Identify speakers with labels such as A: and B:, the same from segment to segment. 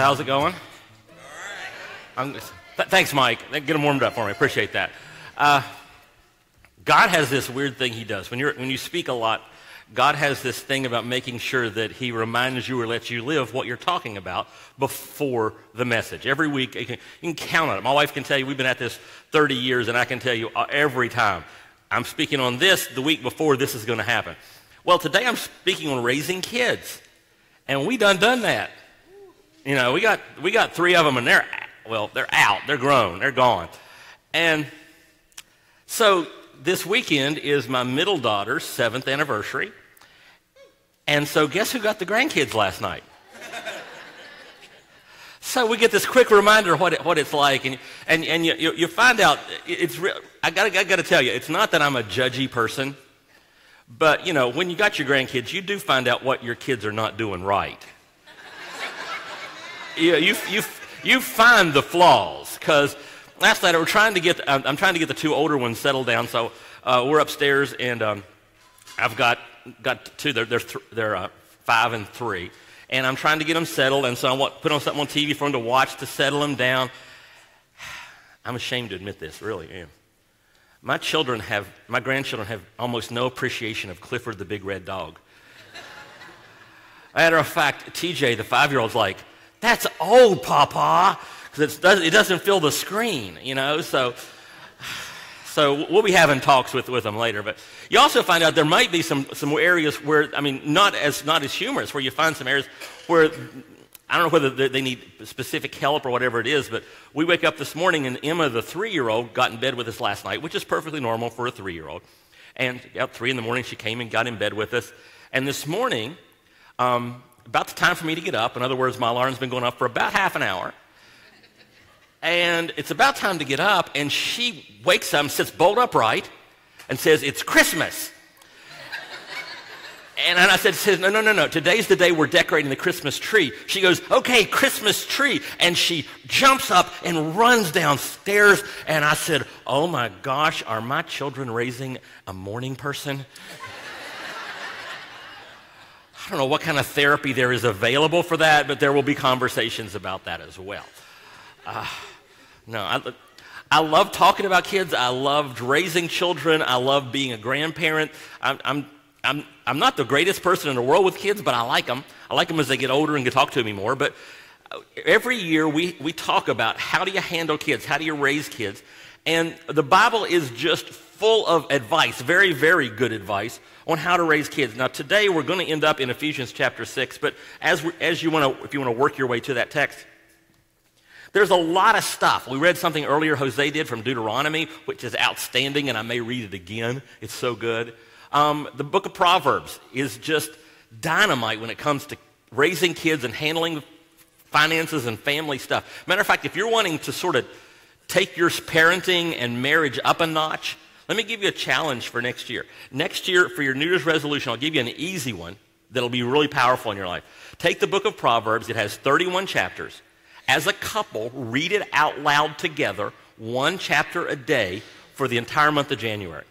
A: How's it going? Thanks, Mike. Get them warmed up for me. Appreciate that. God has this weird thing he does. When you speak a lot, God has this thing about making sure that he reminds you or lets you live what you're talking about before the message. Every week, you can count on it. My wife can tell you, we've been at this 30 years, and I can tell you every time, I'm speaking on this the week before this is going to happen. Well, today I'm speaking on raising kids, and we done that. You know, we got 3 of them, and they're out, they're grown, they're gone. And so this weekend is my middle daughter's 7th anniversary. And so guess who got the grandkids last night? So we get this quick reminder of what it's like, and you find out it's real. I gotta tell you, it's not that I'm a judgy person, but you know, when you got your grandkids, you do find out what your kids are not doing right. You find the flaws, because last night I'm trying to get the 2 older ones settled down. So we're upstairs, and I've got 2. They're 5 and 3, and I'm trying to get them settled. And so I put on something on TV for them to watch to settle them down. I'm ashamed to admit this, really am. My grandchildren have almost no appreciation of Clifford the Big Red Dog. Matter of fact, TJ, the 5-year-old's like, "That's old, Papa," because it doesn't fill the screen, you know. So we'll be having talks with them later. But you also find out there might be some areas where, I mean, not as humorous, where you find some areas where I don't know whether they need specific help or whatever it is. But we wake up this morning, and Emma, the 3-year-old, got in bed with us last night, which is perfectly normal for a 3-year-old. And at 3 in the morning, she came and got in bed with us. And this morning, about the time for me to get up, in other words, my alarm's been going up for about half an hour, and it's about time to get up, and she wakes up and sits bolt upright and says, "It's Christmas." And I said, no, today's the day we're decorating the Christmas tree. She goes, "Okay, Christmas tree." And she jumps up and runs downstairs, and I said, "Oh my gosh, are my children raising a morning person?" I don't know what kind of therapy there is available for that, but there will be conversations about that as well. I love talking about kids. I loved raising children. I love being a grandparent. I'm not the greatest person in the world with kids, but I like them. I like them as they get older and can talk to me more. But every year we talk about how do you handle kids, how do you raise kids, and the Bible is just full of advice, very, very good advice on how to raise kids. Now today we're going to end up in Ephesians chapter 6, but if you want to work your way to that text, there's a lot of stuff. We read something earlier Jose did from Deuteronomy, which is outstanding, and I may read it again. It's so good. The book of Proverbs is just dynamite when it comes to raising kids and handling finances and family stuff. Matter of fact, if you're wanting to sort of take your parenting and marriage up a notch, let me give you a challenge for next year. Next year, for your New Year's resolution, I'll give you an easy one that'll be really powerful in your life. Take the book of Proverbs. It has 31 chapters. As a couple, read it out loud together, 1 chapter a day for the entire month of January.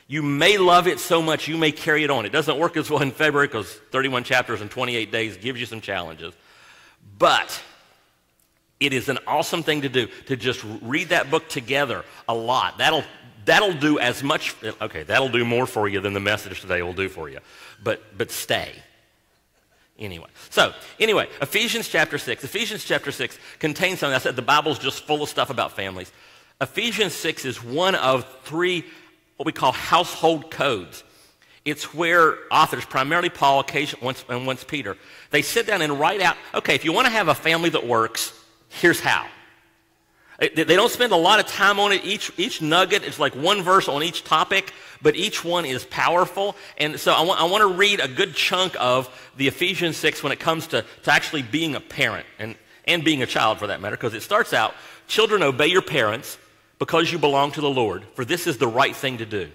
A: You may love it so much you may carry it on. It doesn't work as well in February because 31 chapters in 28 days gives you some challenges. But it is an awesome thing to do, to just read that book together a lot. That'll do as much, okay, that'll do more for you than the message today will do for you. But stay. Anyway, Ephesians chapter 6. Ephesians chapter 6 contains something. I said the Bible's just full of stuff about families. Ephesians 6 is one of 3 what we call household codes. It's where authors, primarily Paul, occasionally once Peter, they sit down and write out, okay, if you want to have a family that works, here's how. They don't spend a lot of time on it. Each nugget is like 1 verse on each topic, but each one is powerful. And so I want to read a good chunk of the Ephesians 6 when it comes to actually being a parent and being a child for that matter, because it starts out, "Children, obey your parents because you belong to the Lord, for this is the right thing to do.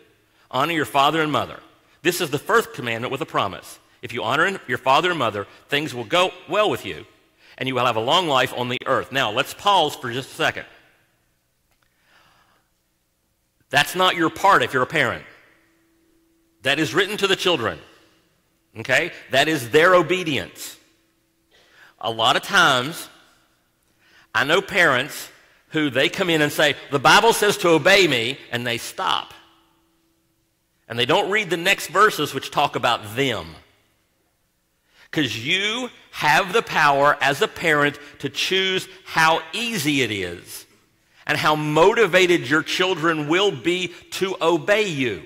A: Honor your father and mother. This is the first commandment with a promise. If you honor your father and mother, things will go well with you, and you will have a long life on the earth." Now, let's pause for just a second. That's not your part if you're a parent. That is written to the children. Okay? That is their obedience. A lot of times, I know parents who they come in and say, the Bible says to obey me, and they stop. And they don't read the next verses which talk about them. Because you have the power as a parent to choose how easy it is and how motivated your children will be to obey you.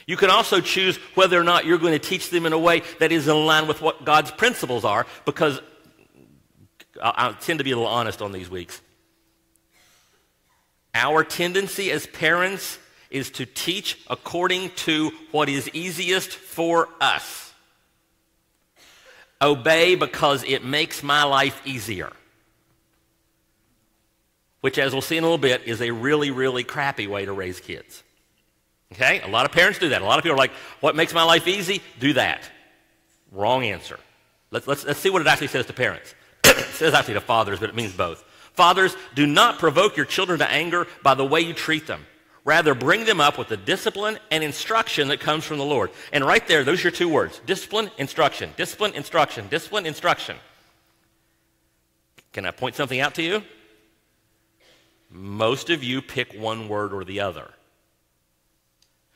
A: You can also choose whether or not you're going to teach them in a way that is in line with what God's principles are, because I tend to be a little honest on these weeks. Our tendency as parents is to teach according to what is easiest for us. Obey because it makes my life easier. Which, as we'll see in a little bit, is a really, really crappy way to raise kids. Okay? A lot of parents do that. A lot of people are like, what makes my life easy? Do that. Wrong answer. Let's see what it actually says to parents. It says actually to fathers, but it means both. Fathers, do not provoke your children to anger by the way you treat them. Rather, bring them up with the discipline and instruction that comes from the Lord. And right there, those are your two words. Discipline, instruction. Discipline, instruction. Discipline, instruction. Can I point something out to you? Most of you pick one word or the other.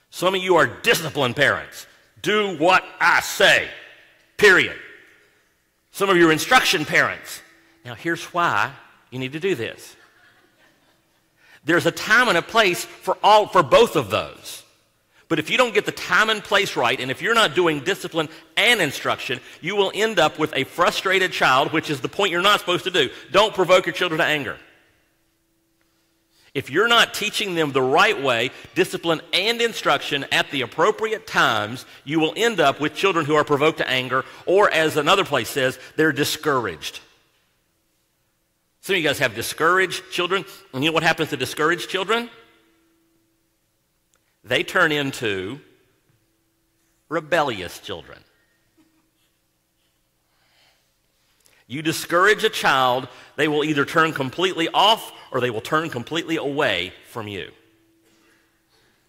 A: Some of you are disciplined parents. Do what I say. Period. Some of you are instruction parents. Now, here's why you need to do this. There's a time and a place for both of those. But if you don't get the time and place right, and if you're not doing discipline and instruction, you will end up with a frustrated child, which is the point you're not supposed to do. Don't provoke your children to anger. If you're not teaching them the right way, discipline and instruction at the appropriate times, you will end up with children who are provoked to anger, or as another place says, they're discouraged. Some of you guys have discouraged children, and you know what happens to discouraged children? They turn into rebellious children. You discourage a child, they will either turn completely off or they will turn completely away from you.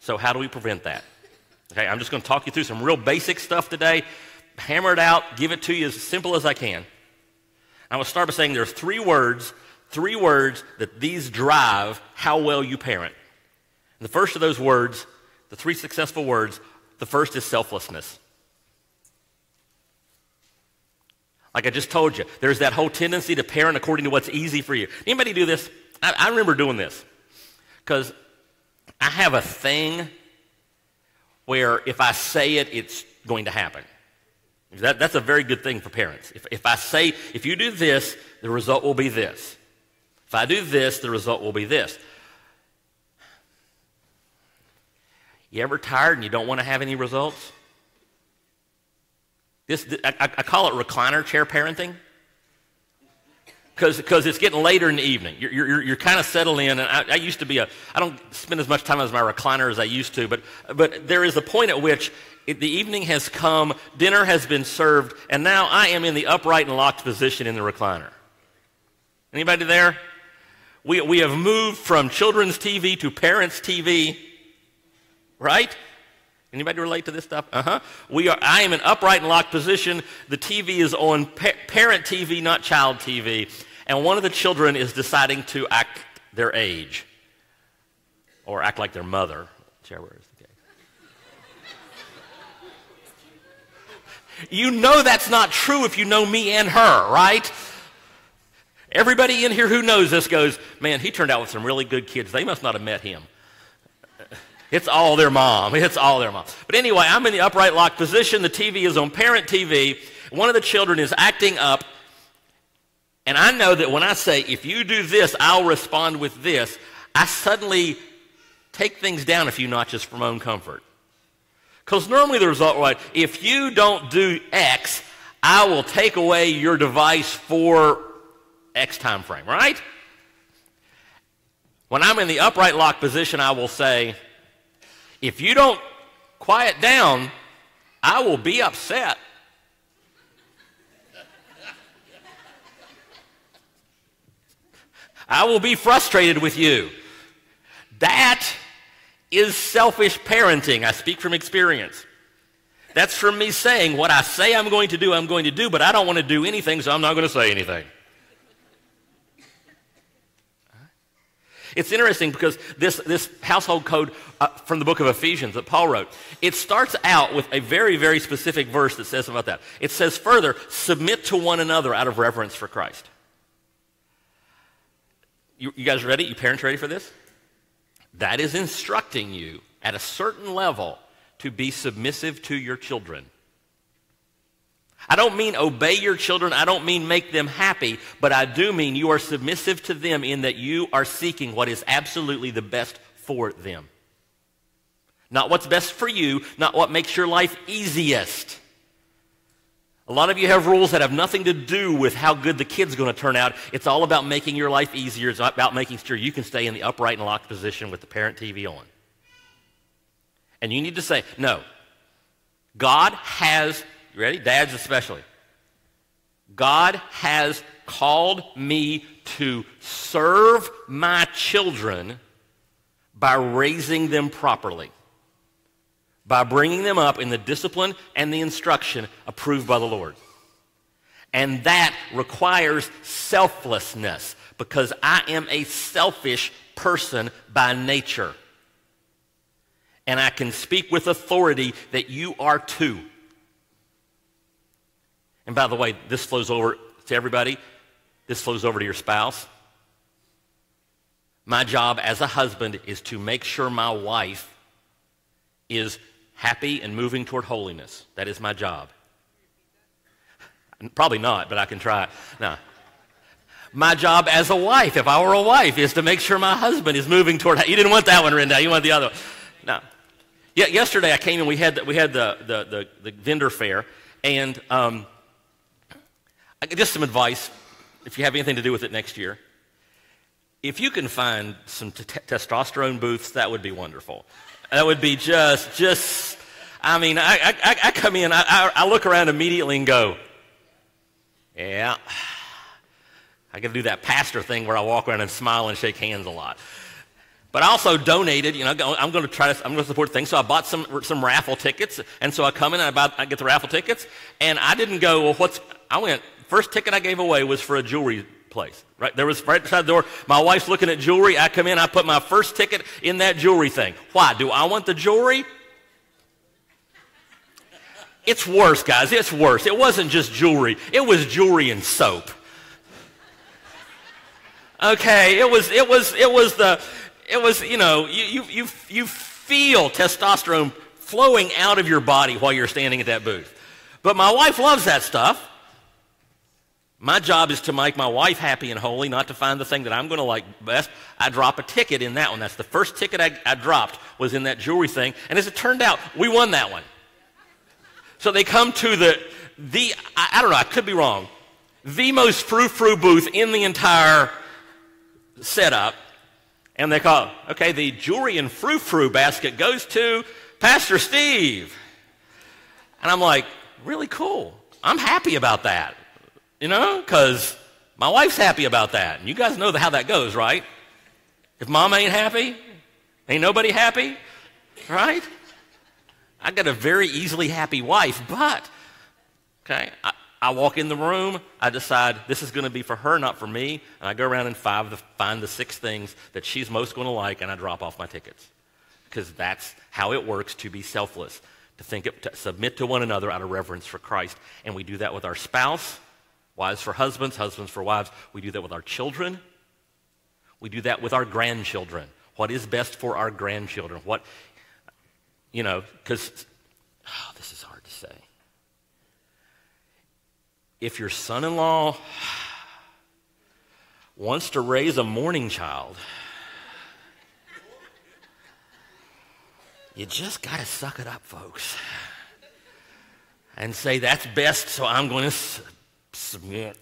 A: So how do we prevent that? Okay, I'm just going to talk you through some real basic stuff today. Hammer it out, give it to you as simple as I can. I will start by saying there's three words that these drive how well you parent. And the first of those words, the three successful words, the first is selflessness. Like I just told you, there's that whole tendency to parent according to what's easy for you. Anybody do this? I remember doing this because I have a thing where if I say it, it's going to happen. That's a very good thing for parents. If I say, if you do this, the result will be this. If I do this, the result will be this. You ever tired and you don't want to have any results? I call it recliner chair parenting because it's getting later in the evening. You're kind of settled in, and I used to be I don't spend as much time as my recliner as I used to, but there is a point at which the evening has come, dinner has been served, and now I am in the upright and locked position in the recliner. Anybody there? We have moved from children's TV to parents' TV, right? Anybody relate to this stuff? I am in upright and locked position. The TV is on parent TV, not child TV. And one of the children is deciding to act their age or act like their mother, whichever is the case. You know that's not true if you know me and her, right? Everybody in here who knows this goes, man, he turned out with some really good kids. They must not have met him. It's all their mom. It's all their mom. But anyway, I'm in the upright locked position. The TV is on parent TV. One of the children is acting up. And I know that when I say, if you do this, I'll respond with this, I suddenly take things down a few notches for my own comfort. Because normally the result, right, if you don't do X, I will take away your device for X time frame, right? When I'm in the upright locked position, I will say, if you don't quiet down, I will be upset. I will be frustrated with you. That is selfish parenting. I speak from experience. That's from me saying what I say I'm going to do, but I don't want to do anything, so I'm not going to say anything. It's interesting because this household code from the book of Ephesians that Paul wrote, it starts out with a very, very specific verse that says about that. It says further, submit to one another out of reverence for Christ. You guys ready? You parents ready for this? That is instructing you at a certain level to be submissive to your children. I don't mean obey your children. I don't mean make them happy, but I do mean you are submissive to them in that you are seeking what is absolutely the best for them. Not what's best for you, not what makes your life easiest. A lot of you have rules that have nothing to do with how good the kid's going to turn out. It's all about making your life easier. It's about making sure you can stay in the upright and locked position with the parent TV on. And you need to say, no, God has, you ready? Dads especially. God has called me to serve my children by raising them properly, by bringing them up in the discipline and the instruction approved by the Lord. And that requires selflessness because I am a selfish person by nature. And I can speak with authority that you are too. And by the way, this flows over to everybody. This flows over to your spouse. My job as a husband is to make sure my wife is happy and moving toward holiness. That is my job. Probably not, but I can try. No. My job as a wife, if I were a wife, is to make sure my husband is moving toward. You didn't want that one, Renda. You want the other one. No. Yeah, yesterday I came and we had the vendor fair, and just some advice if you have anything to do with it next year. If you can find some testosterone booths, that would be wonderful. That would be just. I mean, I come in, I look around immediately and go, yeah. I got to do that pastor thing where I walk around and smile and shake hands a lot. But I also donated, I'm going to support things. So I bought some raffle tickets. And so I come in and I get the raffle tickets. And I didn't go, well, first ticket I gave away was for a jewelry place. Right? There was right beside the door. My wife's looking at jewelry. I come in, I put my first ticket in that jewelry thing. Why? Do I want the jewelry? It's worse, guys. It's worse. It wasn't just jewelry. It was jewelry and soap. Okay, you feel testosterone flowing out of your body while you're standing at that booth. But my wife loves that stuff. My job is to make my wife happy and holy, not to find the thing that I'm going to like best. I drop a ticket in that one. That's the first ticket I dropped was in that jewelry thing. And as it turned out, we won that one. So they come to I don't know, I could be wrong, the most frou-frou booth in the entire setup. And they call, okay, the jewelry and frou-frou basket goes to Pastor Steve. And I'm like, really cool. I'm happy about that, because my wife's happy about that. And you guys know how that goes, right? If mom ain't happy, ain't nobody happy, right? I got a very easily happy wife, but, okay, I walk in the room, I decide this is going to be for her, not for me, and I go around and find the 6 things that she's most going to like, and I drop off my tickets. Because that's how it works to be selfless, to submit to one another out of reverence for Christ. And we do that with our spouse, wives for husbands, husbands for wives. We do that with our children. We do that with our grandchildren. What is best for our grandchildren? Because, this is hard to say. If your son-in-law wants to raise a morning child, you just got to suck it up, folks, and say, that's best, so I'm going to submit.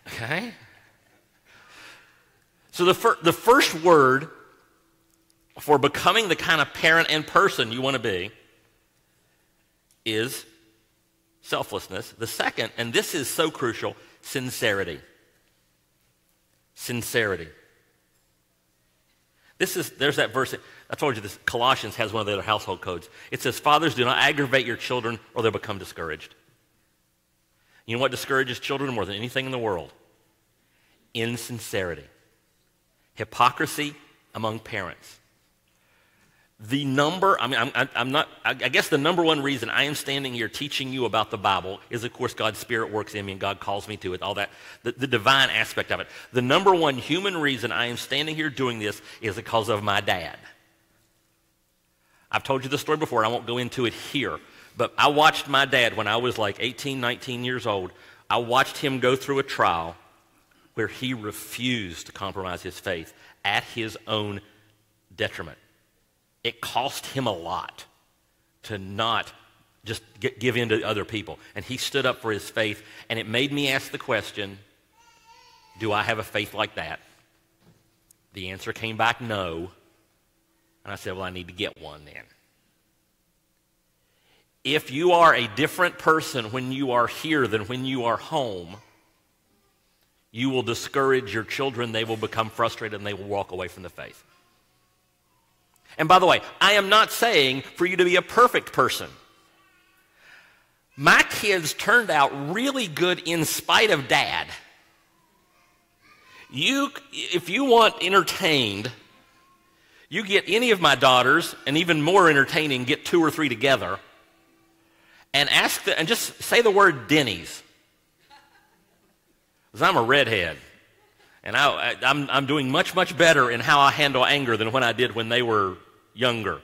A: Okay? So the first word for becoming the kind of parent and person you want to be is selflessness. The second, and this is so crucial, sincerity. Sincerity. There's that verse. I told you this. Colossians has one of the other household codes. It says, fathers, do not aggravate your children or they'll become discouraged. You know what discourages children more than anything in the world? Insincerity. Hypocrisy among parents. I guess the number one reason I am standing here teaching you about the Bible is, of course, God's Spirit works in me and God calls me to it, all that, the divine aspect of it. The number one human reason I am standing here doing this is because of my dad. I've told you the story before, and I won't go into it here, but I watched my dad when I was like 18, 19 years old. I watched him go through a trial where he refused to compromise his faith at his own detriment. It cost him a lot to not just give in to other people. And he stood up for his faith, and it made me ask the question, do I have a faith like that? The answer came back no. And I said, well, I need to get one then. If you are a different person when you are here than when you are home, you will discourage your children. They will become frustrated, and they will walk away from the faith. And by the way, I am not saying for you to be a perfect person. My kids turned out really good in spite of dad. If you want entertained, you get any of my daughters, and even more entertaining, get 2 or 3 together, and and just say the word Denny's. Because I'm a redhead. And I'm doing much, much better in how I handle anger than when I did when they were younger.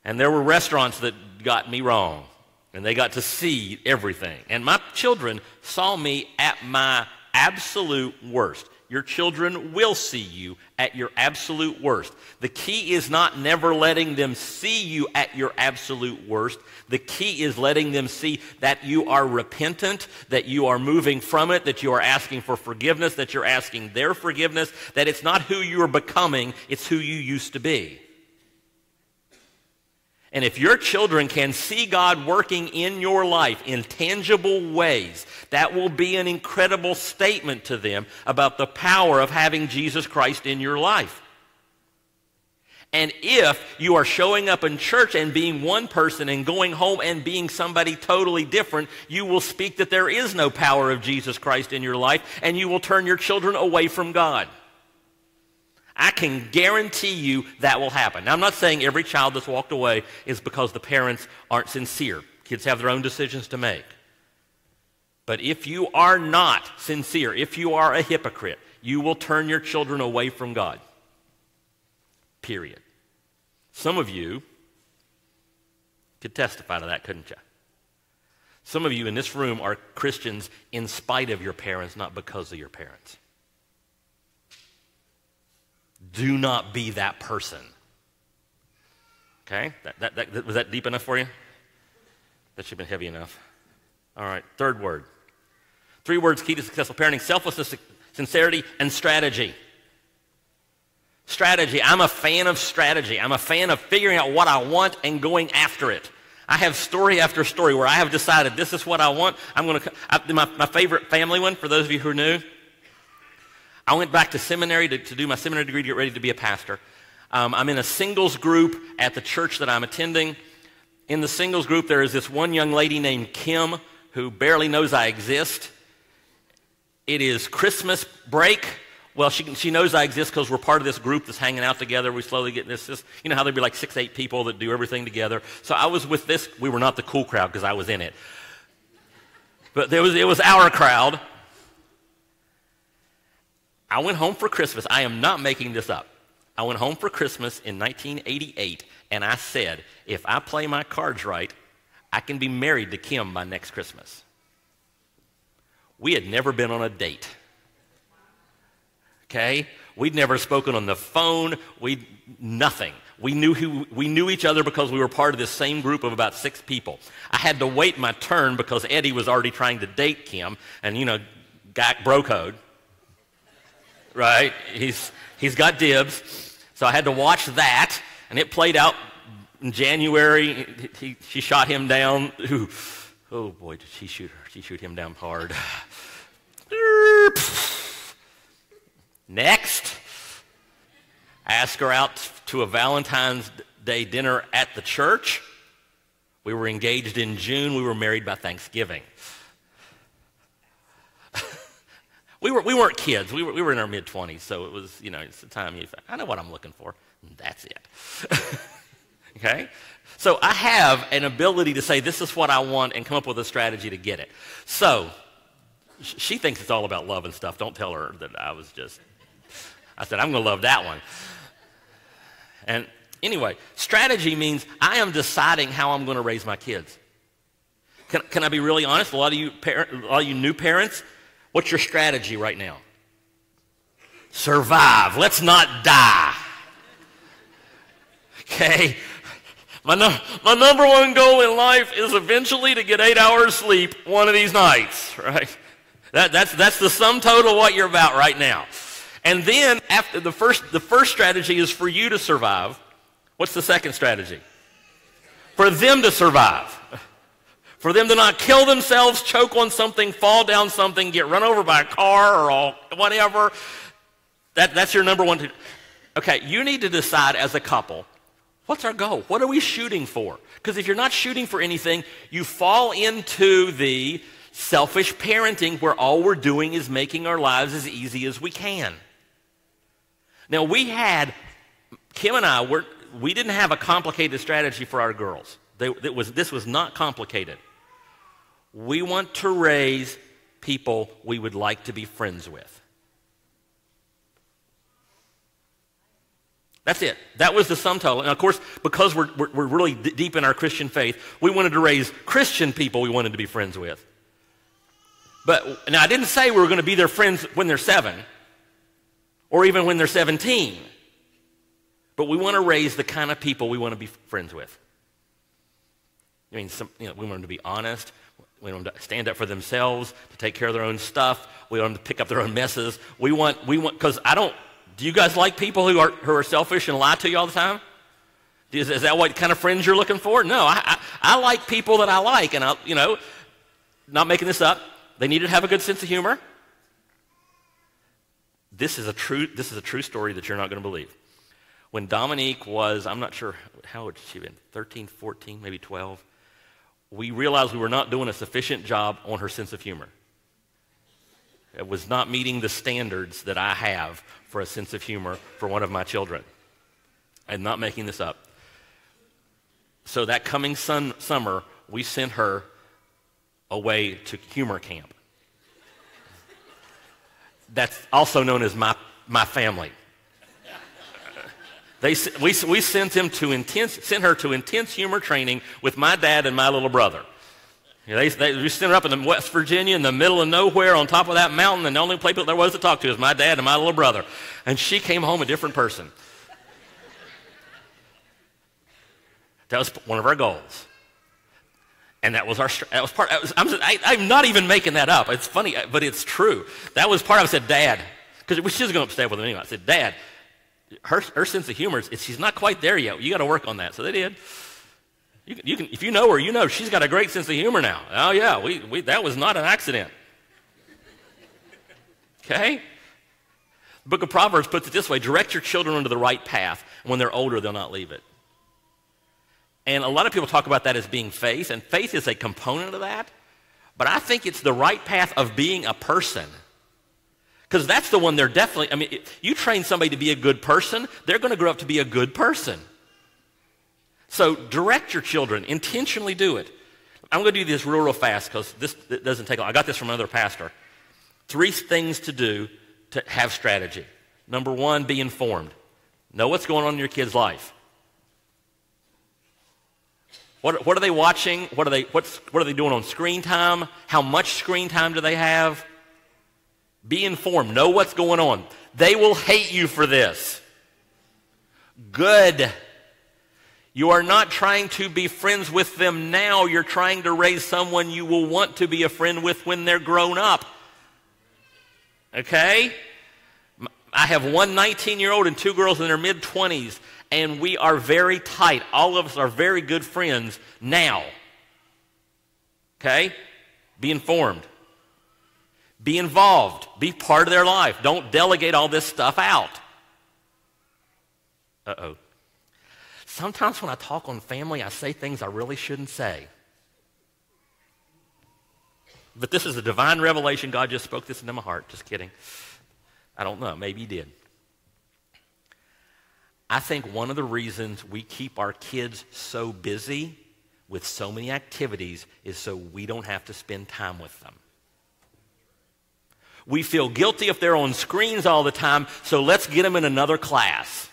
A: And there were restaurants that got me wrong. And they got to see everything. And my children saw me at my absolute worst. Your children will see you at your absolute worst. The key is not never letting them see you at your absolute worst. The key is letting them see that you are repentant, that you are moving from it, that you are asking for forgiveness, that you're asking their forgiveness, that it's not who you are becoming, it's who you used to be. And if your children can see God working in your life in tangible ways, that will be an incredible statement to them about the power of having Jesus Christ in your life. And if you are showing up in church and being one person and going home and being somebody totally different, you will speak that there is no power of Jesus Christ in your life, and you will turn your children away from God. I can guarantee you that will happen. Now, I'm not saying every child that's walked away is because the parents aren't sincere. Kids have their own decisions to make. But if you are not sincere, if you are a hypocrite, you will turn your children away from God. Period. Some of you could testify to that, couldn't you? Some of you in this room are Christians in spite of your parents, not because of your parents. Do not be that person. Okay? Was that deep enough for you? That should have been heavy enough. All right, third word. 3 words key to successful parenting: selflessness, sincerity, and strategy. Strategy. I'm a fan of strategy. I'm a fan of figuring out what I want and going after it. I have story after story where I have decided this is what I want. My favorite family one, for those of you who are new, I went back to seminary to do my seminary degree to get ready to be a pastor. I'm in a singles group at the church that I'm attending. In the singles group, there is this one young lady named Kim who barely knows I exist. It is Christmas break. Well, she knows I exist because we're part of this group that's hanging out together. We slowly get this. You know how there'd be like 6, 8 people that do everything together. So I was with this. We were not the cool crowd because I was in it. But it was our crowd. I went home for Christmas. I am not making this up. I went home for Christmas in 1988, and I said, if I play my cards right, I can be married to Kim by next Christmas. We had never been on a date. Okay? We'd never spoken on the phone. Nothing. We knew each other because we were part of this same group of about 6 people. I had to wait my turn because Eddie was already trying to date Kim, and bro code. Right? He's got dibs. So I had to watch that, and it played out in January. She shot him down. Ooh. Oh boy, did she shoot her. She shoot him down hard. Next. asked her out to a Valentine's Day dinner at the church. We were engaged in June. We were married by Thanksgiving. We weren't kids. We were in our mid-20s, so it was, it's the time I know what I'm looking for, and that's it. Okay? So I have an ability to say, this is what I want, and come up with a strategy to get it. So she thinks it's all about love and stuff. Don't tell her that I said, I'm going to love that one. And anyway, strategy means I am deciding how I'm going to raise my kids. Can I be really honest? A lot of you new parents, what's your strategy right now? Survive. Let's not die. Okay? My number one goal in life is eventually to get 8 hours sleep one of these nights, right? That's the sum total of what you're about right now. And then after the first strategy is for you to survive. What's the second strategy? For them to survive. For them to not kill themselves, choke on something, fall down something, get run over by a car or whatever. That's your number one. Okay, you need to decide as a couple, what's our goal? What are we shooting for? Because if you're not shooting for anything, you fall into the selfish parenting where all we're doing is making our lives as easy as we can. Now, Kim and I, we didn't have a complicated strategy for our girls. This was not complicated. We want to raise people we would like to be friends with. That's it. That was the sum total. And of course, because we're really deep in our Christian faith, we wanted to raise Christian people we wanted to be friends with. But now I didn't say we were going to be their friends when they're 7 or even when they're 17. But we want to raise the kind of people we want to be friends with. I mean, we want them to be honest. We want them to stand up for themselves, to take care of their own stuff. We want them to pick up their own messes. We want, because do you guys like people who are selfish and lie to you all the time? Is that what kind of friends you're looking for? No, I like people that I like, and not making this up. They need to have a good sense of humor. This is a true story that you're not going to believe. When Dominique was, I'm not sure, how old had she been? 13, 14, maybe 12. We realized we were not doing a sufficient job on her sense of humor. It was not meeting the standards that I have for a sense of humor for one of my children. I'm not making this up. So that coming summer, we sent her away to humor camp. That's also known as my family. We sent her to intense humor training with my dad and my little brother. We sent her up in West Virginia in the middle of nowhere on top of that mountain, and the only people there was to talk to was my dad and my little brother. And she came home a different person. That was one of our goals. And I'm not even making that up. It's funny, but it's true. That was part of it. I said, Dad, because she was going to stay with him anyway. I said, Dad, her sense of humor, she's not quite there yet. You got to work on that. So they did. You can, if you know her, she's got a great sense of humor now. Oh yeah, that was not an accident. Okay? The book of Proverbs puts it this way: direct your children onto the right path, and when they're older, they'll not leave it. And a lot of people talk about that as being faith, and faith is a component of that. But I think it's the right path of being a person. Because that's the one they're definitely, you train somebody to be a good person, they're going to grow up to be a good person. So direct your children, intentionally do it. I'm going to do this real fast because this doesn't take long. I got this from another pastor. 3 things to do to have strategy. Number 1, be informed. Know what's going on in your kid's life. What are they watching? What are they doing on screen time? How much screen time do they have? Be informed. Know what's going on. They will hate you for this. Good. You are not trying to be friends with them now. You're trying to raise someone you will want to be a friend with when they're grown up. Okay? I have one 19-year-old and 2 girls in their mid-20s, and we are very tight. All of us are very good friends now. Okay? Be informed. Be involved. Be part of their life. Don't delegate all this stuff out. Uh-oh. Sometimes when I talk on family, I say things I really shouldn't say. But this is a divine revelation. God just spoke this into my heart. Just kidding. I don't know. Maybe he did. I think one of the reasons we keep our kids so busy with so many activities is so we don't have to spend time with them. We feel guilty if they're on screens all the time, so let's get them in another class.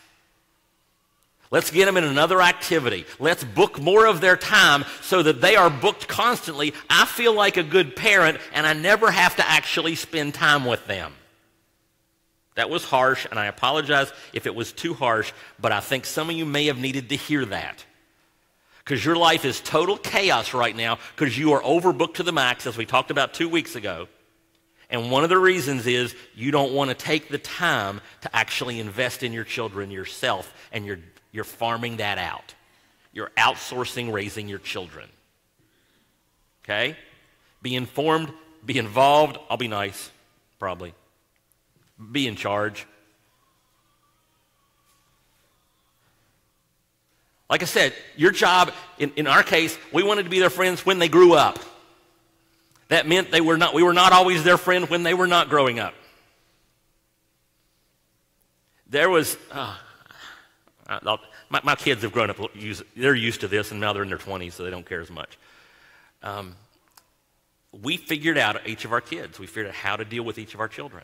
A: Let's get them in another activity. Let's book more of their time so that they are booked constantly. I feel like a good parent, and I never have to actually spend time with them. That was harsh, and I apologize if it was too harsh, but I think some of you may have needed to hear that. Because your life is total chaos right now because you are overbooked to the max, as we talked about 2 weeks ago. And one of the reasons is you don't want to take the time to actually invest in your children yourself, and you're farming that out. You're outsourcing raising your children. Okay? Be informed, be involved. I'll be nice, probably. Be in charge. Like I said, your job, in our case, we wanted to be their friends when they grew up. That meant we were not always their friend when they were not growing up. There was, my kids have grown up, they're used to this, and now they're in their 20s, so they don't care as much. We figured out each of our kids. We figured out how to deal with each of our children.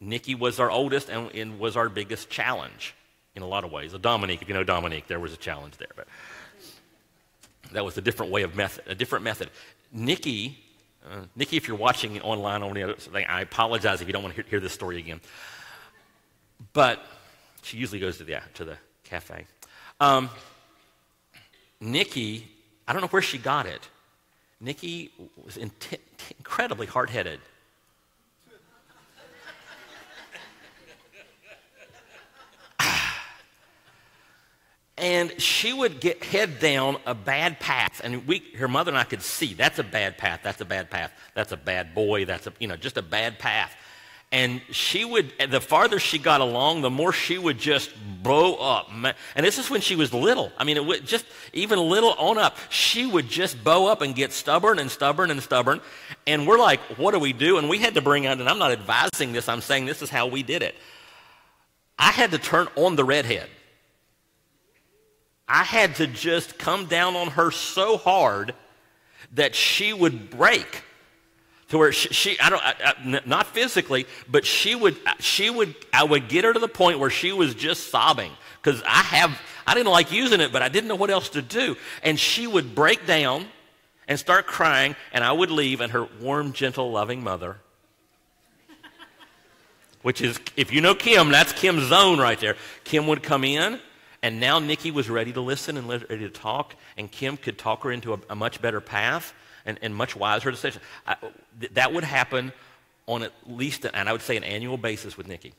A: Nikki was our oldest and was our biggest challenge in a lot of ways. Dominique, if you know Dominique, there was a challenge there, but that was a different method. Nikki, if you're watching online on the other thing, I apologize if you don't want to hear this story again. But she usually goes to the cafe. Nikki, I don't know where she got it. Nikki was incredibly hard-headed. And she would get head down a bad path, and her mother and I could see that's a bad path, that's a bad path, that's a bad boy, that's just a bad path. And the farther she got along, the more she would just blow up. And this is when she was little. I mean, even a little on up, she would just bow up and get stubborn and stubborn and stubborn. And we're like, what do we do? And we had to bring out, and I'm not advising this, I'm saying this is how we did it. I had to turn on the redhead. I had to just come down on her so hard that she would break. To where not physically, but I would get her to the point where she was just sobbing. Because I didn't like using it, but I didn't know what else to do. And she would break down and start crying, and I would leave, and her warm, gentle, loving mother, which is, if you know Kim, that's Kim's zone right there. Kim would come in, and now Nikki was ready to listen and ready to talk, and Kim could talk her into a much better path and much wiser decisions. That would happen on at least, and I would say an annual basis with Nikki,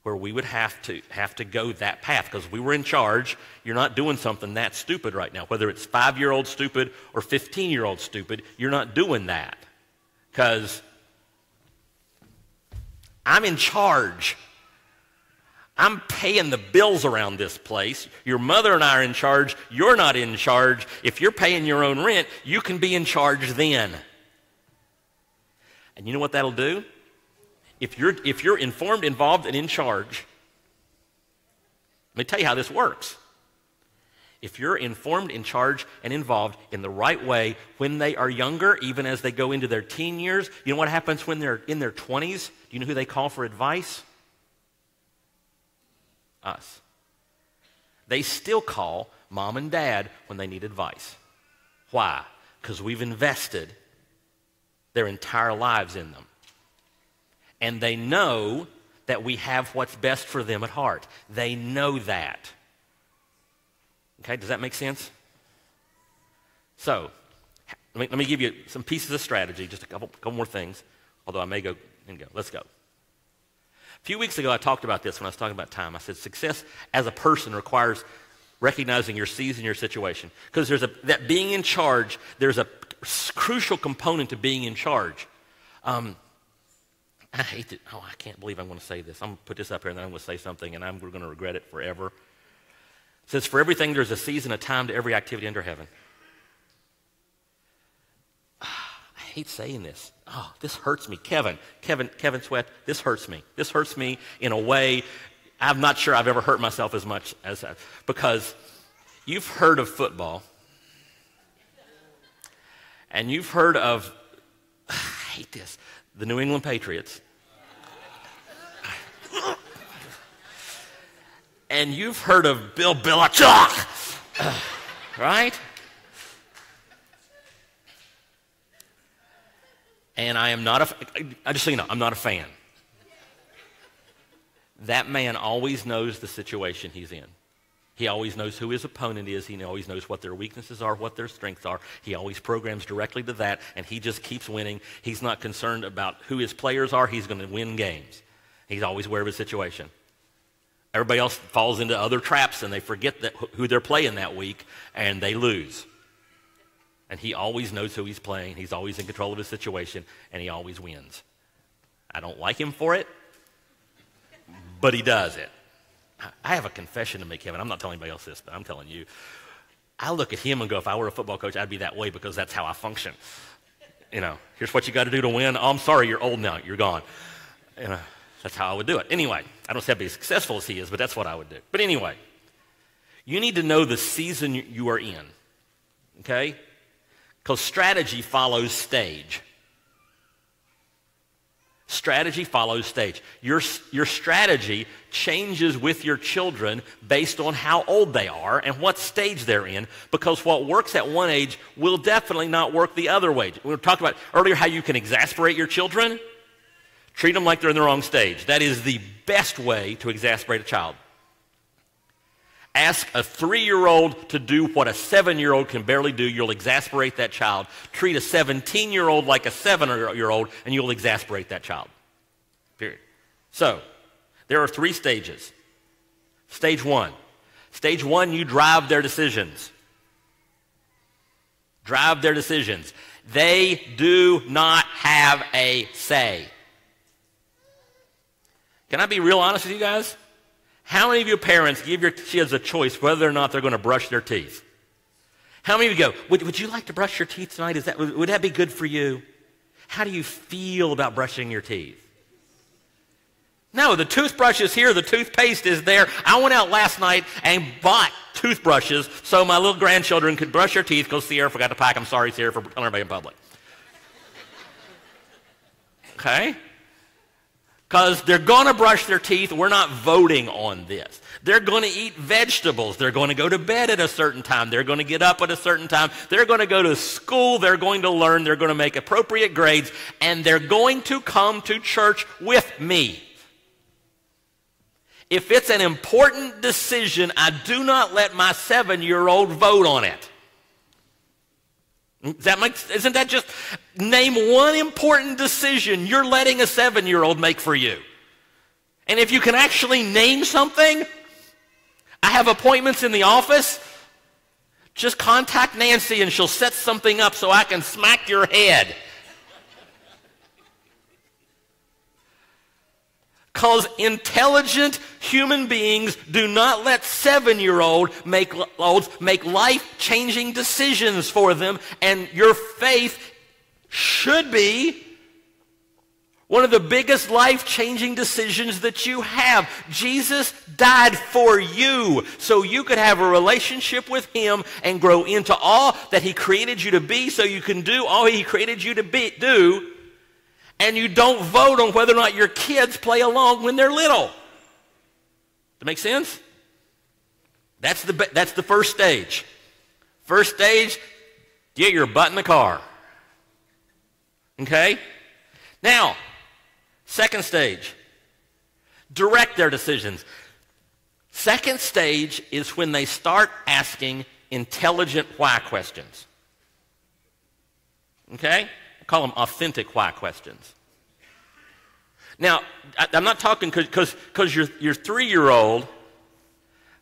A: where we would have to go that path because we were in charge. You're not doing something that stupid right now. Whether it's 5-year-old stupid or 15-year-old stupid, you're not doing that because I'm in charge. I'm paying the bills around this place. Your mother and I are in charge. You're not in charge. If you're paying your own rent, you can be in charge then. And you know what that'll do? If you're informed, involved, and in charge, let me tell you how this works. If you're informed, in charge, and involved in the right way when they are younger, even as they go into their teen years, you know what happens when they're in their 20s? Do you know who they call for advice? Us. They still call mom and dad when they need advice. Why? Because we've invested their entire lives in them. And they know that we have what's best for them at heart. They know that. Okay, does that make sense? So, let me give you some pieces of strategy, just a couple more things, although I may go and go. Let's go. A few weeks ago, I talked about this when I was talking about time. I said success as a person requires recognizing your season, your situation. Because that being in charge, there's a crucial component to being in charge. I hate it. Oh, I can't believe I'm going to say this. I'm going to put this up here, and then I'm going to say something, and we're going to regret it forever. It says, for everything there's a season, a time to every activity under heaven. I hate saying this. Oh, this hurts me. Kevin Sweat, this hurts me. This hurts me in a way I'm not sure I've ever hurt myself as much as that. Because you've heard of football, and you've heard of, I hate this, the New England Patriots. And you've heard of Bill Belichick, right? And I am not just so you know, I'm not a fan. That man always knows the situation he's in. He always knows who his opponent is. He always knows what their weaknesses are, what their strengths are. He always programs directly to that, and he just keeps winning. He's not concerned about who his players are. He's going to win games. He's always aware of his situation. Everybody else falls into other traps, and they forget who they're playing that week, and they lose. And he always knows who he's playing. He's always in control of his situation, and he always wins. I don't like him for it, but he does it. I have a confession to make, Kevin. I'm not telling anybody else this, but I'm telling you. I look at him and go, if I were a football coach, I'd be that way because that's how I function. You know, here's what you got to do to win. Oh, I'm sorry, you're old now. You're gone. You know, that's how I would do it. Anyway, I don't have to be as successful as he is, but that's what I would do. But anyway, you need to know the season you are in, okay? Because strategy follows stage. Strategy follows stage. Your strategy changes with your children based on how old they are and what stage they're in, because what works at one age will definitely not work the other way. We talked about earlier how you can exasperate your children. Treat them like they're in the wrong stage. That is the best way to exasperate a child. Ask a 3-year-old to do what a 7-year-old can barely do. You'll exasperate that child. Treat a 17-year-old like a 7-year-old, and you'll exasperate that child. Period. So, there are 3 stages. Stage 1. Stage 1, you drive their decisions. Drive their decisions. They do not have a say. Can I be real honest with you guys? How many of you parents give your kids a choice whether or not they're going to brush their teeth? How many of you go, would you like to brush your teeth tonight? Would that be good for you? How do you feel about brushing your teeth? No, the toothbrush is here. The toothpaste is there. I went out last night and bought toothbrushes so my little grandchildren could brush their teeth because Sierra forgot to pack. I'm sorry, Sierra, for telling everybody in public. Okay? Because they're going to brush their teeth. We're not voting on this. They're going to eat vegetables. They're going to go to bed at a certain time. They're going to get up at a certain time. They're going to go to school. They're going to learn. They're going to make appropriate grades. And they're going to come to church with me. If it's an important decision, I do not let my 7-year-old vote on it. Isn't that just, name one important decision you're letting a 7-year-old make for you. And if you can actually name something, I have appointments in the office, just contact Nancy and she'll set something up so I can smack your head. Because intelligent human beings do not let 7-year-olds make life-changing decisions for them, and your faith should be one of the biggest life-changing decisions that you have. Jesus died for you so you could have a relationship with him and grow into all that he created you to be so you can do all he created you to do. And you don't vote on whether or not your kids play along when they're little. Does that make sense? That's the first stage. First stage, get your butt in the car. Okay? Now, second stage, direct their decisions. Second stage is when they start asking intelligent why questions. Okay? Call them authentic why questions. Now, I'm not talking because your 3-year-old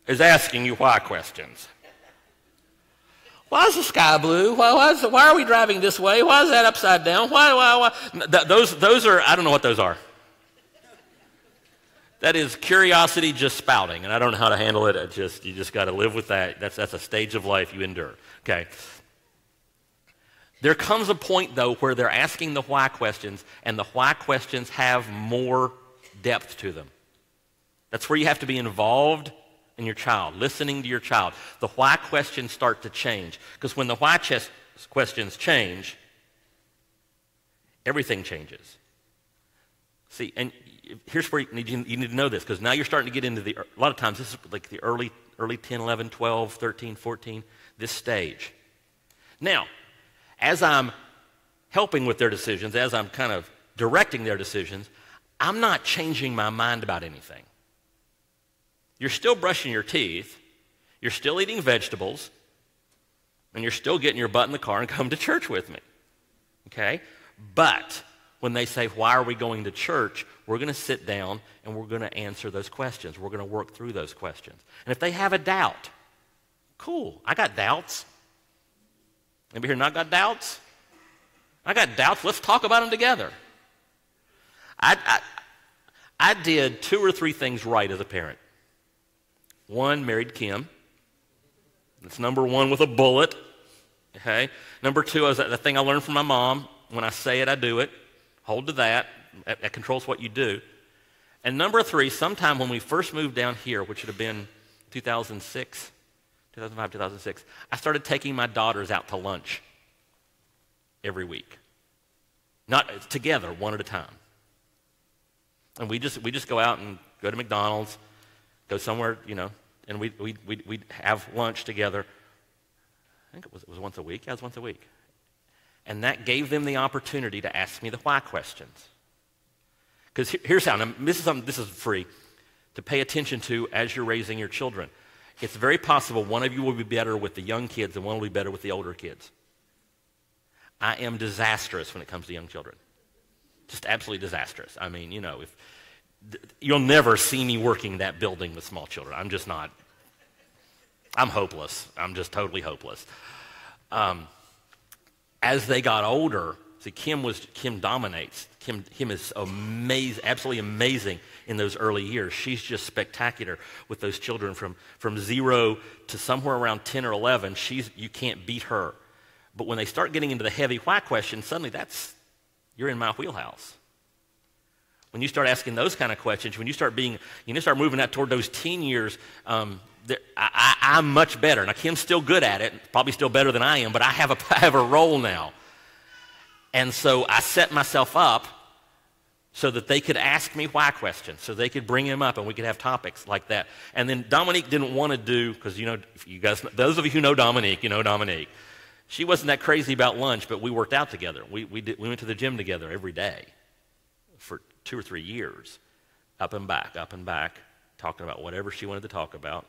A: is asking you why questions. Why is the sky blue? Why are we driving this way? Why is that upside down? Why? Those are, I don't know what those are. That is curiosity just spouting, and I don't know how to handle it. You just got to live with that. That's a stage of life you endure. Okay. There comes a point, though, where they're asking the why questions, and the why questions have more depth to them. That's where you have to be involved in your child, listening to your child. The why questions start to change, because when the why questions change, everything changes. See, and here's where you need to know this, because now you're starting to get into a lot of times this is like the early 10, 11, 12, 13, 14, this stage. Now, as I'm helping with their decisions, as I'm kind of directing their decisions, I'm not changing my mind about anything. You're still brushing your teeth, you're still eating vegetables, and you're still getting your butt in the car and come to church with me. Okay? But when they say, why are we going to church, we're going to sit down and we're going to answer those questions. We're going to work through those questions. And if they have a doubt, cool, I got doubts. Anybody here not got doubts? I got doubts. Let's talk about them together. I did 2 or 3 things right as a parent. 1, married Kim. That's number 1 with a bullet. Okay. Number 2 is the thing I learned from my mom. When I say it, I do it. Hold to that. That controls what you do. And number 3, sometime when we first moved down here, which would have been 2005, 2006, I started taking my daughters out to lunch every week. Not together, one at a time. And we just go out and go to McDonald's, go somewhere, and we'd have lunch together. I think it was once a week. Yeah, it was once a week. And that gave them the opportunity to ask me the why questions. Because here's how, and this is free to pay attention to as you're raising your children. It's very possible one of you will be better with the young kids and one will be better with the older kids. I am disastrous when it comes to young children. Just absolutely disastrous. I mean, you'll never see me working that building with small children. I'm just not. I'm hopeless. I'm just totally hopeless. As they got older, see, Kim dominates. Kim is amazing, absolutely amazing in those early years. She's just spectacular with those children from 0 to somewhere around 10 or 11. You can't beat her. But when they start getting into the heavy why questions, suddenly you're in my wheelhouse. When you start asking those kind of questions, when you start moving out toward those teen years, I'm much better. Now, Kim's still good at it, probably still better than I am, but I have a role now. And so I set myself up so that they could ask me why questions, so they could bring him up and we could have topics like that. And then Dominique didn't want to do, because you guys, those of you who know Dominique, you know Dominique. She wasn't that crazy about lunch, but we worked out together. We went to the gym together every day for 2 or 3 years, up and back, talking about whatever she wanted to talk about.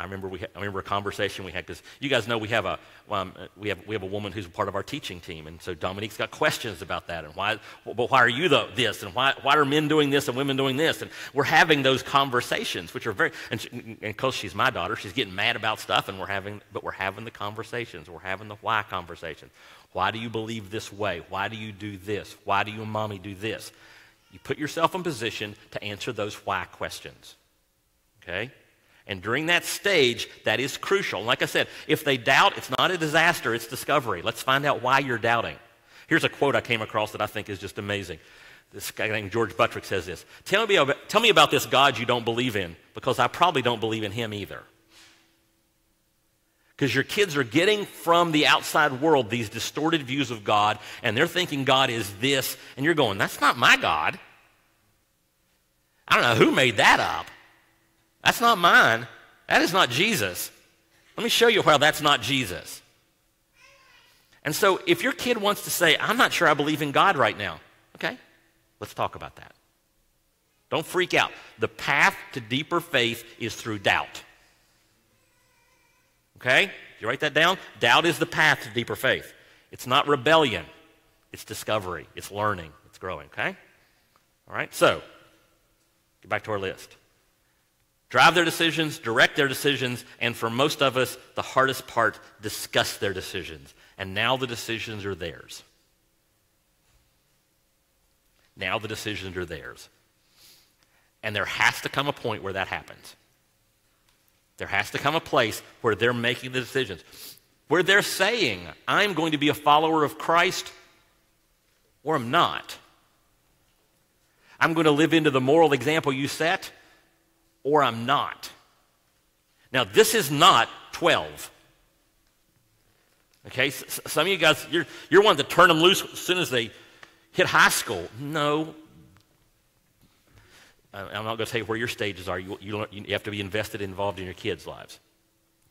A: I remember a conversation we had, because you guys know we have a woman who's a part of our teaching team, and so Dominique's got questions about that, and why are you this, and why are men doing this and women doing this, and we're having those conversations, which are and because she's my daughter, she's getting mad about stuff, and we're having the conversations, we're having the why conversations. Why do you believe this way? Why do you do this? Why do you and mommy do this? You put yourself in position to answer those why questions, okay? And during that stage, that is crucial. Like I said, if they doubt, it's not a disaster, it's discovery. Let's find out why you're doubting. Here's a quote I came across that I think is just amazing. This guy named George Buttrick says this: Tell me about this God you don't believe in, because I probably don't believe in him either. Because your kids are getting from the outside world these distorted views of God, and they're thinking God is this, and you're going, that's not my God. I don't know who made that up. That's not mine. That is not Jesus. Let me show you how that's not Jesus. And so if your kid wants to say, I'm not sure I believe in God right now, okay, let's talk about that. Don't freak out. The path to deeper faith is through doubt. Okay? You write that down? Doubt is the path to deeper faith. It's not rebellion. It's discovery. It's learning. It's growing. Okay? All right? So, get back to our list. Drive their decisions, direct their decisions, and for most of us, the hardest part, discuss their decisions. And now the decisions are theirs. Now the decisions are theirs. And there has to come a point where that happens. There has to come a place where they're making the decisions, where they're saying, I'm going to be a follower of Christ, or I'm not. I'm going to live into the moral example you set, or I'm not. Now, this is not 12. Okay, some of you guys, you're wanting to turn them loose as soon as they hit high school. No. I'm not going to tell you where your stages are. You have to be involved in your kids' lives.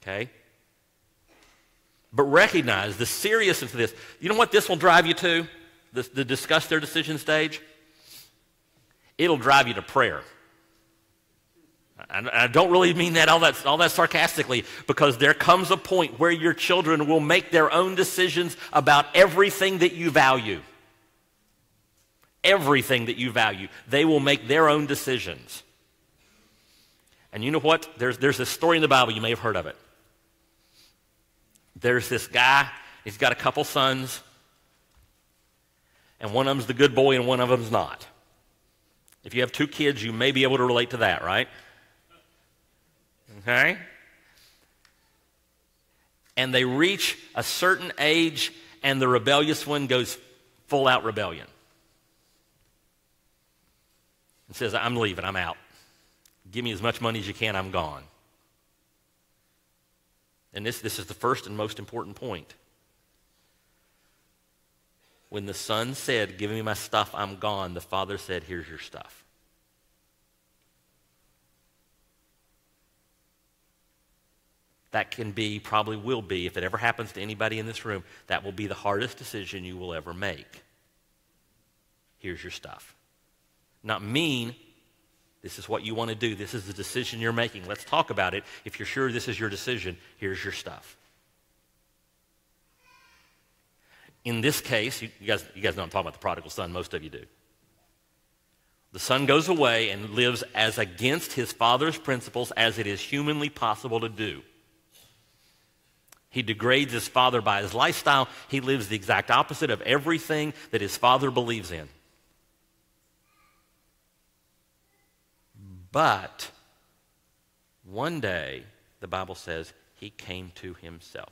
A: Okay? But recognize the seriousness of this. You know what this will drive you to? The discuss their decision stage? It'll drive you to prayer. I don't really mean that all that sarcastically, because there comes a point where your children will make their own decisions about everything that you value. Everything that you value. They will make their own decisions. And you know what? There's this story in the Bible, you may have heard of it. There's this guy, he's got a couple sons, and one of them's the good boy and one of them's not. If you have two kids, you may be able to relate to that, right? Okay? And they reach a certain age, and the rebellious one goes full out rebellion. And says, I'm leaving, I'm out. Give me as much money as you can, I'm gone. And this is the first and most important point. When the son said, give me my stuff, I'm gone, the father said, here's your stuff. That can be, probably will be, if it ever happens to anybody in this room, that will be the hardest decision you will ever make. Here's your stuff. Not mean, this is what you want to do. This is the decision you're making. Let's talk about it. If you're sure this is your decision, here's your stuff. In this case, you guys know I'm talking about the prodigal son. Most of you do. The son goes away and lives as against his father's principles as it is humanly possible to do. He degrades his father by his lifestyle. He lives the exact opposite of everything that his father believes in. But one day, the Bible says, he came to himself.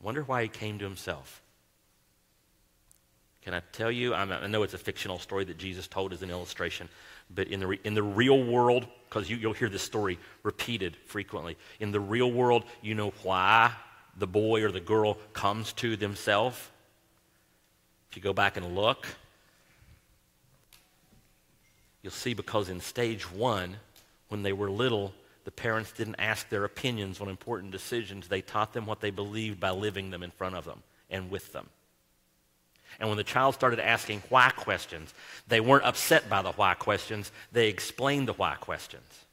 A: Wonder why he came to himself. Can I tell you, I know it's a fictional story that Jesus told as an illustration, but in the real world, because you'll hear this story repeated frequently, in the real world, you know why the boy or the girl comes to themselves? If you go back and look, you'll see because in stage one, when they were little, the parents didn't ask their opinions on important decisions. They taught them what they believed by living them in front of them and with them. And when the child started asking why questions, they weren't upset by the why questions. They explained the why questions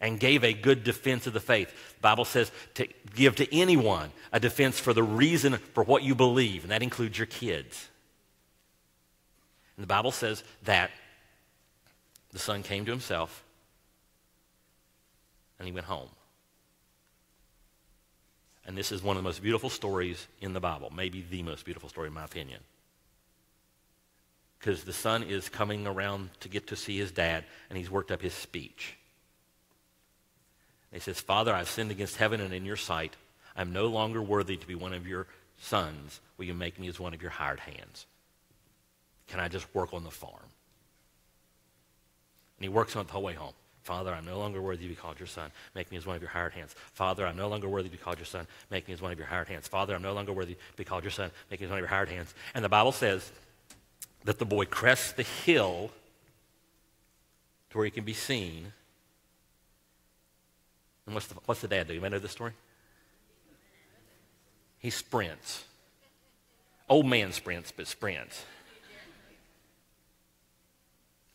A: and gave a good defense of the faith. The Bible says to give to anyone a defense for the reason for what you believe, and that includes your kids. And the Bible says that the son came to himself and he went home. And this is one of the most beautiful stories in the Bible, maybe the most beautiful story in my opinion. Because the son is coming around to get to see his dad, and he's worked up his speech. And he says, Father, I've sinned against heaven and in your sight. I'm no longer worthy to be one of your sons. Will you make me as one of your hired hands? Can I just work on the farm? And he works on it the whole way home. Father, I'm no longer worthy to be called your son. Make me as one of your hired hands. Father, I'm no longer worthy to be called your son. Make me as one of your hired hands. Father, I'm no longer worthy to be called your son. Make me as one of your hired hands. And the Bible says that the boy crests the hill to where he can be seen. And what's the dad do? You might know this story? He sprints. Old man sprints, but sprints.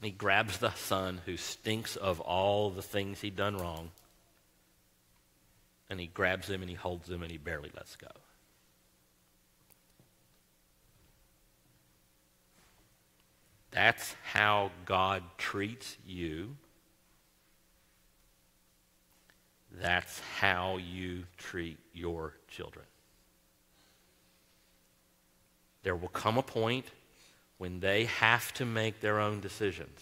A: And he grabs the son who stinks of all the things he'd done wrong. And he grabs him and he holds him and he barely lets go. That's how God treats you. That's how you treat your children. There will come a point when they have to make their own decisions.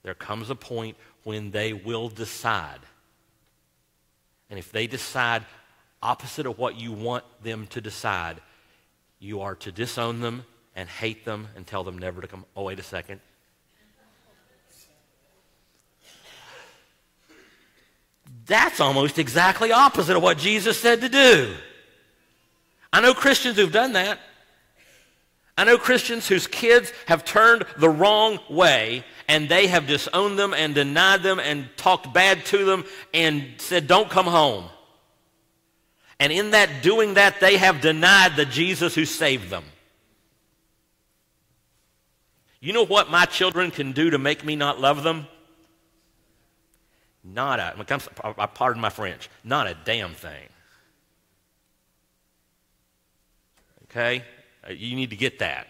A: There comes a point when they will decide. And if they decide opposite of what you want them to decide, you are to disown them and hate them and tell them never to come. Oh, wait a second. That's almost exactly opposite of what Jesus said to do. I know Christians who've done that. I know Christians whose kids have turned the wrong way and they have disowned them and denied them and talked bad to them and said, don't come home. And in that doing that, they have denied the Jesus who saved them. You know what my children can do to make me not love them? Pardon my French, not a damn thing. Okay? You need to get that.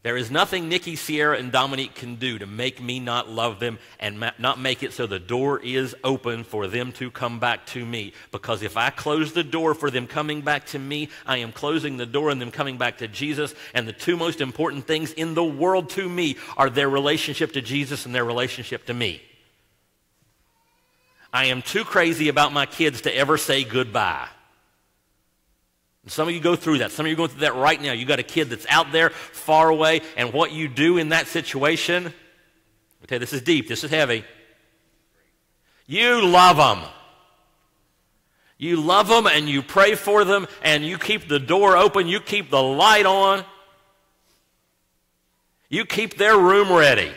A: There is nothing Nikki, Sierra, and Dominique can do to make me not love them and not make it so the door is open for them to come back to me. Because if I close the door for them coming back to me, I am closing the door and them coming back to Jesus. And the two most important things in the world to me are their relationship to Jesus and their relationship to me. I am too crazy about my kids to ever say goodbye. Some of you go through that. Some of you are going through that right now. You got a kid that's out there, far away, and what you do in that situation, okay, this is deep, this is heavy. You love them. You love them and you pray for them and you keep the door open, you keep the light on. You keep their room ready.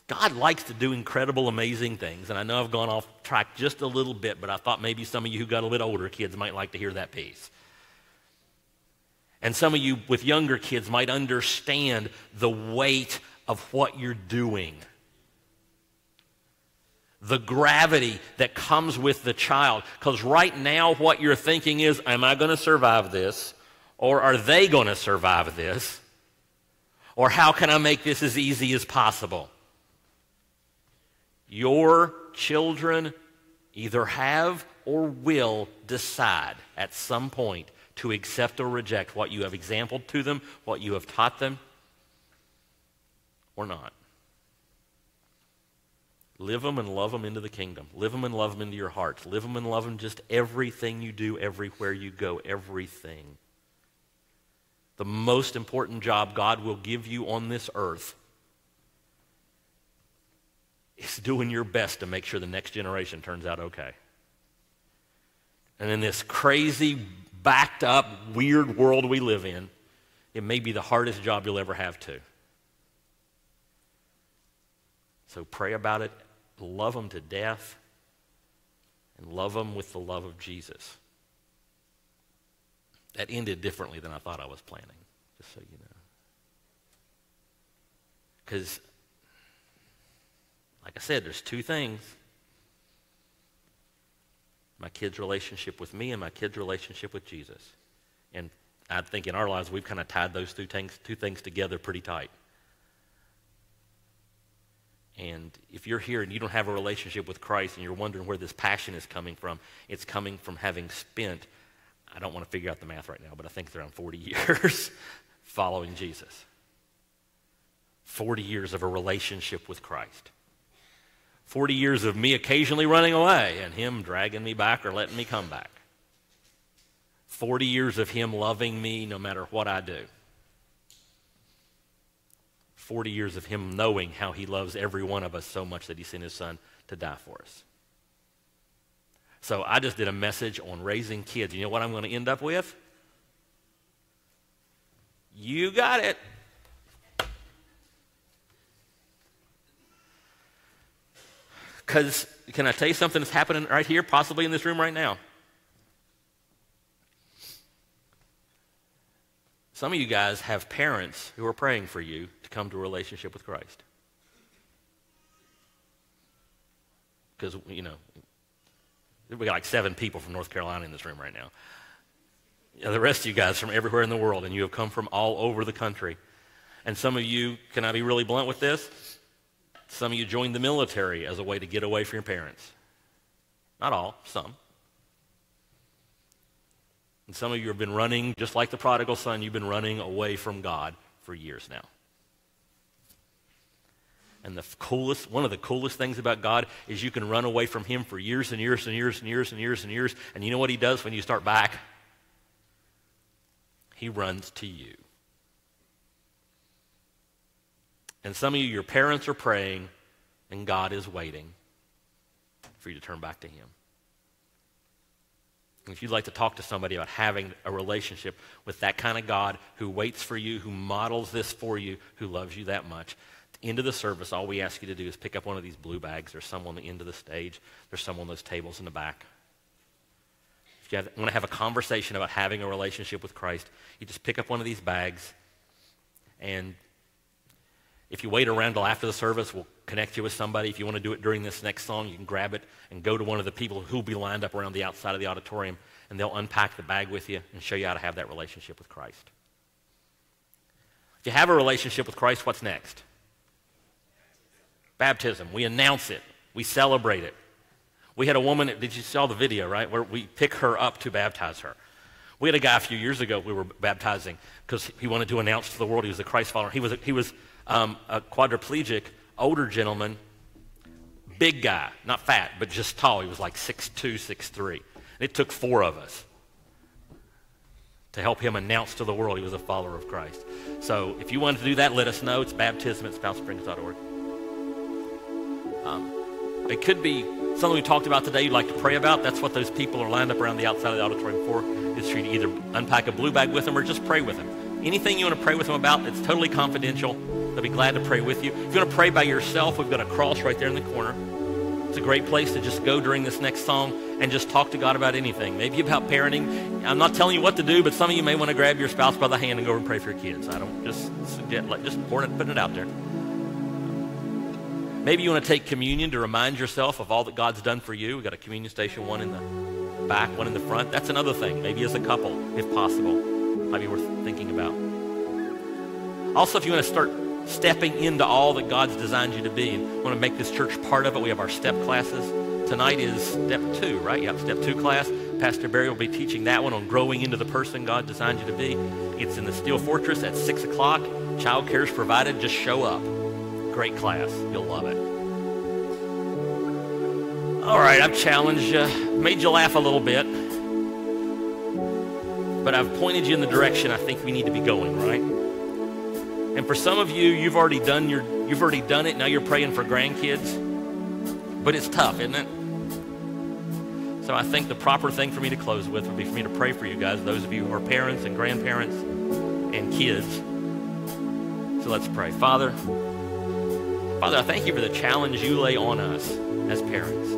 A: God likes to do incredible, amazing things. And I know I've gone off track just a little bit, but I thought maybe some of you who got a bit older kids might like to hear that piece. And some of you with younger kids might understand the weight of what you're doing. The gravity that comes with the child. Because right now what you're thinking is, am I going to survive this? Or are they going to survive this? Or how can I make this as easy as possible? Your children either have or will decide at some point to accept or reject what you have exampled to them, what you have taught them, or not. Live them and love them into the kingdom. Live them and love them into your hearts. Live them and love them just everything you do, everywhere you go, everything. The most important job God will give you on this earth is doing your best to make sure the next generation turns out okay. And in this crazy, backed up, weird world we live in, it may be the hardest job you'll ever have to. So pray about it, love them to death, and love them with the love of Jesus. That ended differently than I thought I was planning, just so you know. Because like I said, there's two things. My kid's relationship with me and my kid's relationship with Jesus. And I think in our lives we've kind of tied those two things together pretty tight. And if you're here and you don't have a relationship with Christ and you're wondering where this passion is coming from, it's coming from having spent, I don't want to figure out the math right now, but I think it's around 40 years following Jesus. 40 years of a relationship with Christ. 40 years of me occasionally running away and him dragging me back or letting me come back. 40 years of him loving me no matter what I do. 40 years of him knowing how he loves every one of us so much that he sent his son to die for us. So I just did a message on raising kids. You know what I'm going to end up with? You got it. Because, can I tell you something that's happening right here, possibly in this room right now? Some of you guys have parents who are praying for you to come to a relationship with Christ. Because, you know, we got like 7 people from North Carolina in this room right now. You know, the rest of you guys from everywhere in the world, and you have come from all over the country. And some of you, can I be really blunt with this? Some of you joined the military as a way to get away from your parents. Not all, some. And some of you have been running, just like the prodigal son, you've been running away from God for years now. And one of the coolest things about God is you can run away from him for years and years and years and years and years and years. And you know what he does when you start back? He runs to you. And some of you, your parents are praying, and God is waiting for you to turn back to him. And if you'd like to talk to somebody about having a relationship with that kind of God who waits for you, who models this for you, who loves you that much, at the end of the service, all we ask you to do is pick up one of these blue bags. There's some on the end of the stage. There's some on those tables in the back. If you want to have a conversation about having a relationship with Christ, you just pick up one of these bags, and if you wait around till after the service, we'll connect you with somebody. If you want to do it during this next song, you can grab it and go to one of the people who will be lined up around the outside of the auditorium, and they'll unpack the bag with you and show you how to have that relationship with Christ. If you have a relationship with Christ, what's next? Baptism. We announce it. We celebrate it. We had a woman, did you saw the video, right, where we pick her up to baptize her. We had a guy a few years ago we were baptizing because he wanted to announce to the world he was a Christ follower. He was a quadriplegic, older gentleman, big guy, not fat, but just tall. He was like 6'2", 6'3". It took 4 of us to help him announce to the world he was a follower of Christ. So if you want to do that, let us know. It's baptism@SpouseSprings.org. It could be something we talked about today you'd like to pray about. That's what those people are lined up around the outside of the auditorium for, is for you to either unpack a blue bag with them or just pray with them. Anything you want to pray with them about, it's totally confidential. They'll be glad to pray with you. If you want to pray by yourself, we've got a cross right there in the corner. It's a great place to just go during this next song and just talk to God about anything. Maybe about parenting. I'm not telling you what to do, but some of you may want to grab your spouse by the hand and go over and pray for your kids. I don't just suggest, just putting it out there. Maybe you want to take communion to remind yourself of all that God's done for you. We've got a communion station, one in the back, one in the front. That's another thing. Maybe as a couple, if possible, might be worth thinking about. Also, if you want to start stepping into all that God's designed you to be and want to make this church part of it, we have our step classes. Tonight is step 2, right? You have step 2 class. Pastor Barry will be teaching that one on growing into the person God designed you to be. It's in the Steel Fortress at 6 o'clock. Child care is provided. Just show up. Great class. You'll love it. All right, I've challenged you, made you laugh a little bit, but I've pointed you in the direction I think we need to be going, right? And for some of you, you've already done it. Now you're praying for grandkids, but it's tough, isn't it? So I think the proper thing for me to close with would be for me to pray for you guys, those of you who are parents and grandparents and kids. So let's pray. Father, I thank you for the challenge you lay on us as parents.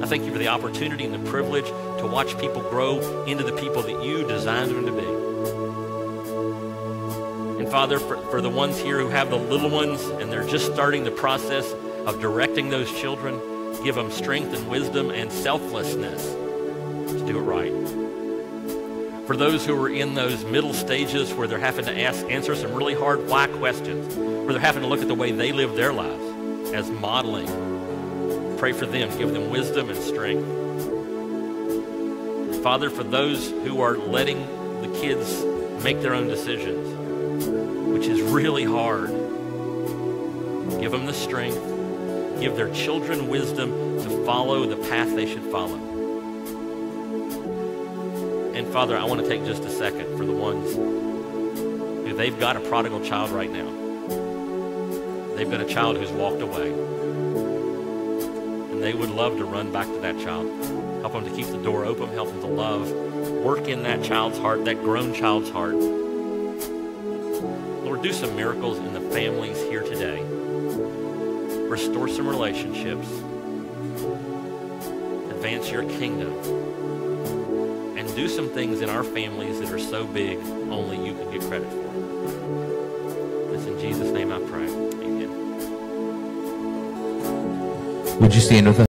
A: I thank you for the opportunity and the privilege to watch people grow into the people that you designed them to be. And Father, for the ones here who have the little ones and they're just starting the process of directing those children, give them strength and wisdom and selflessness to do it right. For those who are in those middle stages where they're having to answer some really hard why questions, where they're having to look at the way they live their lives as modeling, pray for them, give them wisdom and strength. Father, for those who are letting the kids make their own decisions, which is really hard, give them the strength, give their children wisdom to follow the path they should follow. And Father, I want to take just a second for the ones who they've got a prodigal child right now. They've got a child who's walked away. And they would love to run back to that child. Help them to keep the door open, help them to love, work in that child's heart, that grown child's heart. Lord, do some miracles in the families here today. Restore some relationships. Advance your kingdom. And do some things in our families that are so big, only you can get credit for. It's in Jesus' name I pray. Amen.
B: Would you stand with us?